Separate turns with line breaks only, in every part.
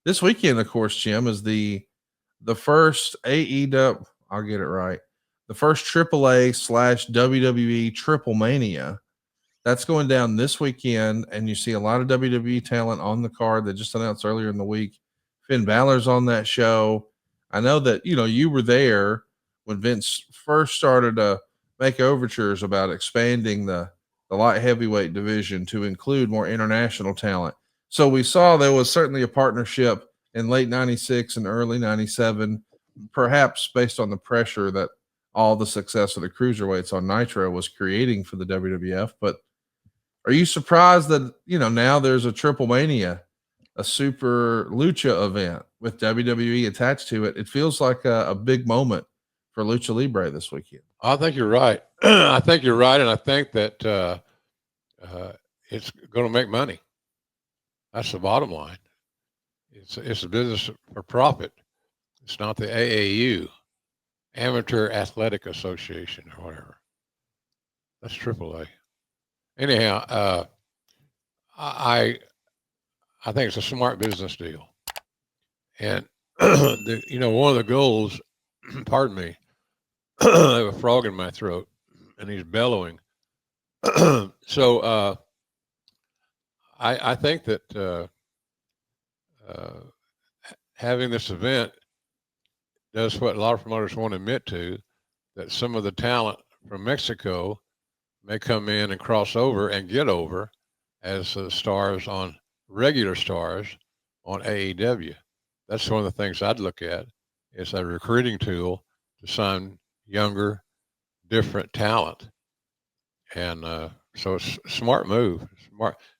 This weekend, of course, Jim, is the first AEW. I'll get it right. The first AAA / WWE Triple Mania. That's going down this weekend, and you see a lot of WWE talent on the card that just announced earlier in the week. Finn Balor's on that show. I know that you were there when Vince first started to make overtures about expanding the light heavyweight division to include more international talent. So we saw there was certainly a partnership in late 96 and early 97, perhaps based on the pressure that all the success of the cruiserweights on Nitro was creating for the WWF. But are you surprised that, now there's a Triple Mania, a super lucha event with WWE attached to it? It feels like a big moment for Lucha Libre this weekend.
I think you're right. I think you're right. And I think that it's going to make money. That's the bottom line. It's a business for profit. It's not the AAU, Amateur Athletic Association, or whatever. That's AAA. Anyhow, I think it's a smart business deal, and one of the goals. Pardon me, I have a frog in my throat, and he's bellowing. So I think that having this event does what a lot of promoters won't admit to, that some of the talent from Mexico may come in and cross over and get over as regular stars on AEW. That's one of the things I'd look at. It's a recruiting tool to sign younger, different talent. And so it's a smart move,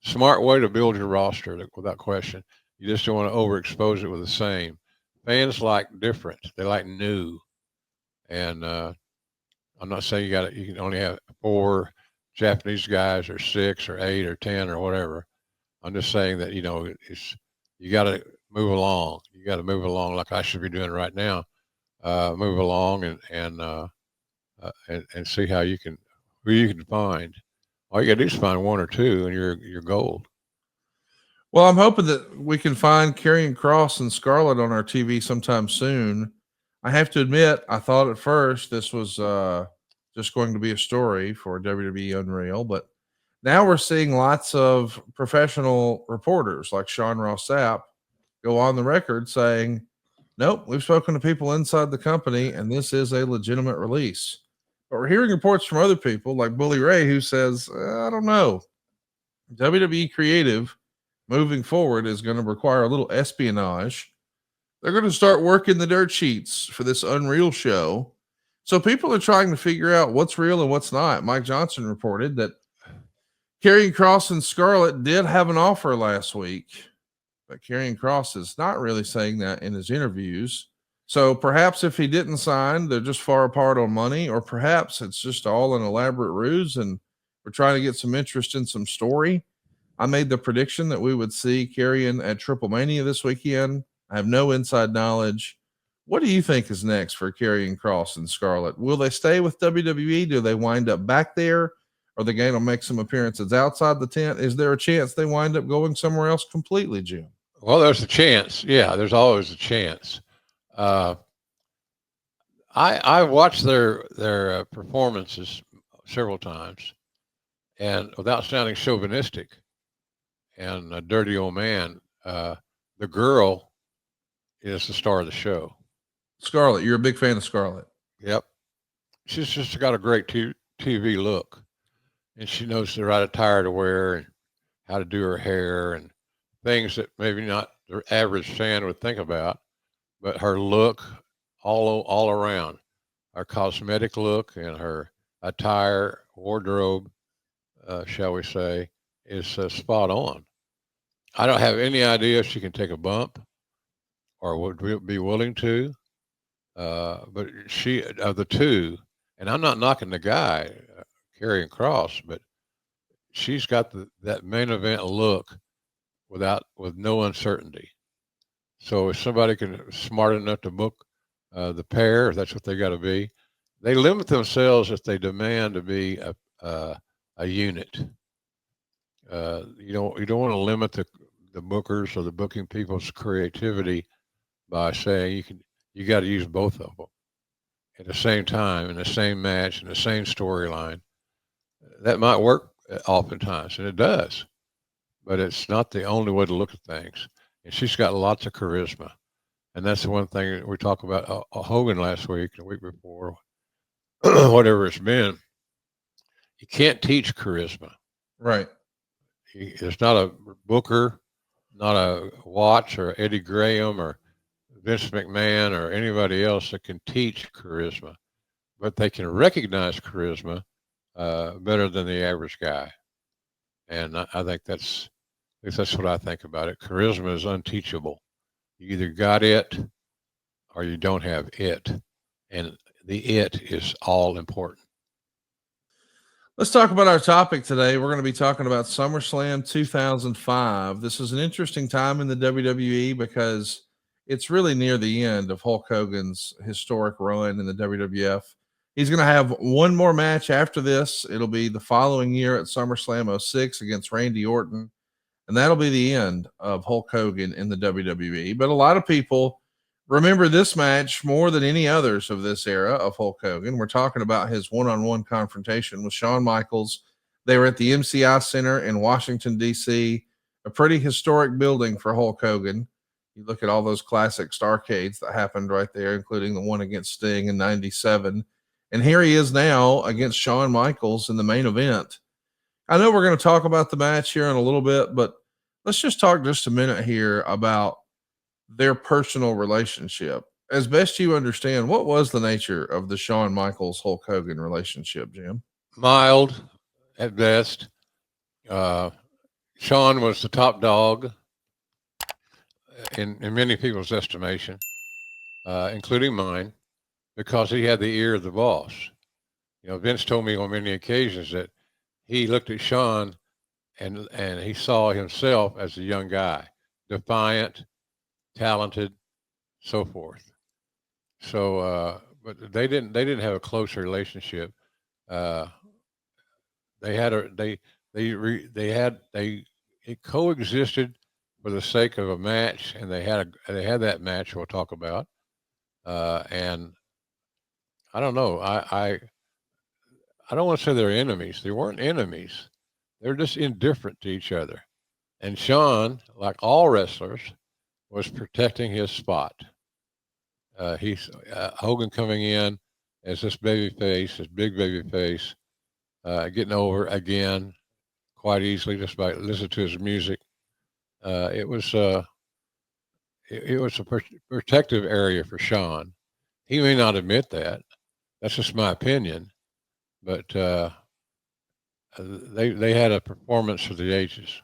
smart way to build your roster without question. You just don't want to overexpose it with the same. Fans like different. They like new. And I'm not saying you can only have 4 Japanese guys or 6 or 8 or 10 or whatever. I'm just saying that, you got to move along. You got to move along like I should be doing right now. Move along and see who you can find. All you got to do is find 1 or 2 and you're gold.
Well, I'm hoping that we can find Karrion Kross and Scarlett on our TV sometime soon. I have to admit, I thought at first this was just going to be a story for WWE Unreal, but now we're seeing lots of professional reporters like Sean Ross Sapp go on the record saying, nope, we've spoken to people inside the company and this is a legitimate release. But we're hearing reports from other people like Bully Ray who says, I don't know. WWE Creative moving forward is going to require a little espionage. They're going to start working the dirt sheets for this Unreal show. So people are trying to figure out what's real and what's not. Mike Johnson reported that Karrion Kross and Scarlett did have an offer last week, but Karrion Kross is not really saying that in his interviews. So perhaps if he didn't sign, they're just far apart on money, or perhaps it's just all an elaborate ruse and we're trying to get some interest in some story. I made the prediction that we would see Karrion at Triple Mania this weekend. I have no inside knowledge. What do you think is next for Karrion Kross and Scarlett? Will they stay with WWE? Do they wind up back there? Are they going to make some appearances outside the tent? Is there a chance they wind up going somewhere else completely, Jim?
Well, there's a chance. Yeah, there's always a chance. I watched their performances several times, and without sounding chauvinistic and a dirty old man, the girl is the star of the show.
Scarlett, you're a big fan of Scarlett.
Yep. She's just got a great TV look, and she knows the right attire to wear and how to do her hair and things that maybe not the average fan would think about, but her look all around, her cosmetic look and her attire, wardrobe, shall we say, is spot on. I don't have any idea if she can take a bump or would be willing to, but she, of the two, and I'm not knocking the guy, Karrion Kross, but she's got that main event look with no uncertainty. So if somebody smart enough to book the pair, if that's what they got to be, they limit themselves if they demand to be a unit. You don't want to limit the bookers or the booking people's creativity by saying you got to use both of them at the same time in the same match in the same storyline. That might work oftentimes, and it does, but it's not the only way to look at things. And she's got lots of charisma, and that's the one thing that we talked about Hogan last week, the week before, whatever it's been. You can't teach charisma.
Right.
It's not a booker, not a Watts or Eddie Graham or Vince McMahon or anybody else that can teach charisma, but they can recognize charisma better than the average guy. And I think that's what I think about it. Charisma is unteachable. You either got it or you don't have it. And the it is all important.
Let's talk about our topic today. We're going to be talking about SummerSlam 2005. This is an interesting time in the WWE because it's really near the end of Hulk Hogan's historic run in the WWF. He's going to have one more match after this. It'll be the following year at SummerSlam 06 against Randy Orton. And that'll be the end of Hulk Hogan in the WWE. But a lot of people remember this match more than any others of this era of Hulk Hogan. We're talking about his one-on-one confrontation with Shawn Michaels. They were at the MCI Center in Washington, D.C., a pretty historic building for Hulk Hogan. You look at all those classic Starcades that happened right there, including the one against Sting in 97. And here he is now against Shawn Michaels in the main event. I know we're going to talk about the match here in a little bit, but let's just talk just a minute here about their personal relationship. As best you understand, what was the nature of the Shawn Michaels Hulk Hogan relationship, Jim?
Mild at best. Shawn was the top dog in many people's estimation, including mine, because he had the ear of the boss. You know, Vince told me on many occasions that he looked at Shawn and he saw himself as a young guy, defiant, talented, so forth. So, but they didn't have a close relationship. It coexisted for the sake of a match, and they had that match we'll talk about. And I don't know. I don't want to say they're enemies. They weren't enemies. They're just indifferent to each other. And Shawn, like all wrestlers, was protecting his spot. He's Hogan coming in as this baby face, this big baby face, getting over again quite easily just by listening to his music. It was a protective area for Shawn. He may not admit that. That's just my opinion. But they had a performance for the ages.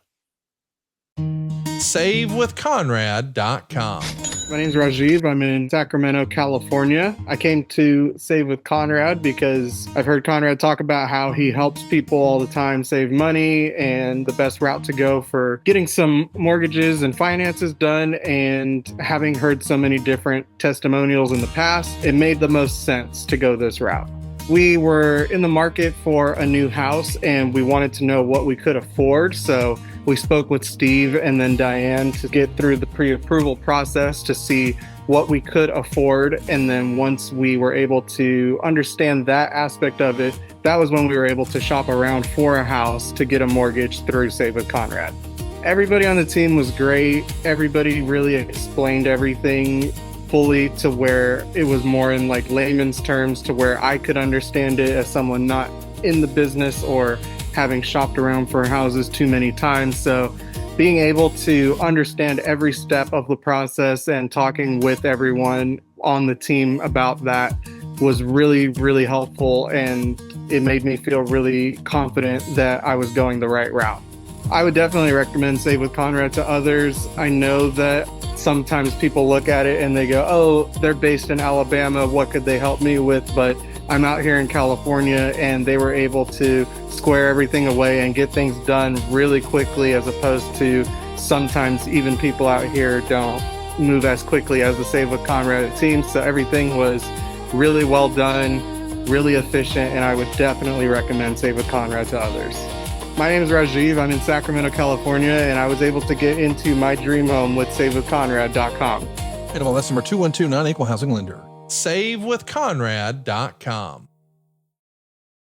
SaveWithConrad.com.
My name is Rajiv. I'm in Sacramento, California. I came to Save with Conrad because I've heard Conrad talk about how he helps people all the time save money and the best route to go for getting some mortgages and finances done. And having heard so many different testimonials in the past, it made the most sense to go this route. We were in the market for a new house and we wanted to know what we could afford. So we spoke with Steve and then Diane to get through the pre-approval process to see what we could afford. And then once we were able to understand that aspect of it, that was when we were able to shop around for a house to get a mortgage through Save with Conrad. Everybody on the team was great. Everybody really explained everything fully to where it was more in like layman's terms to where I could understand it as someone not in the business or having shopped around for houses too many times. So being able to understand every step of the process and talking with everyone on the team about that was really, really helpful. And it made me feel really confident that I was going the right route. I would definitely recommend Save with Conrad to others. I know that sometimes people look at it and they go, oh, they're based in Alabama. What could they help me with? But I'm out here in California and they were able to square everything away and get things done really quickly, as opposed to sometimes even people out here don't move as quickly as the Save with Conrad team. So everything was really well done, really efficient, and I would definitely recommend Save with Conrad to others. My name is Rajiv. I'm in Sacramento, California, and I was able to get into my dream home with SaveWithConrad.com.
NMLS number 2129, equal housing lender.
SaveWithConrad.com.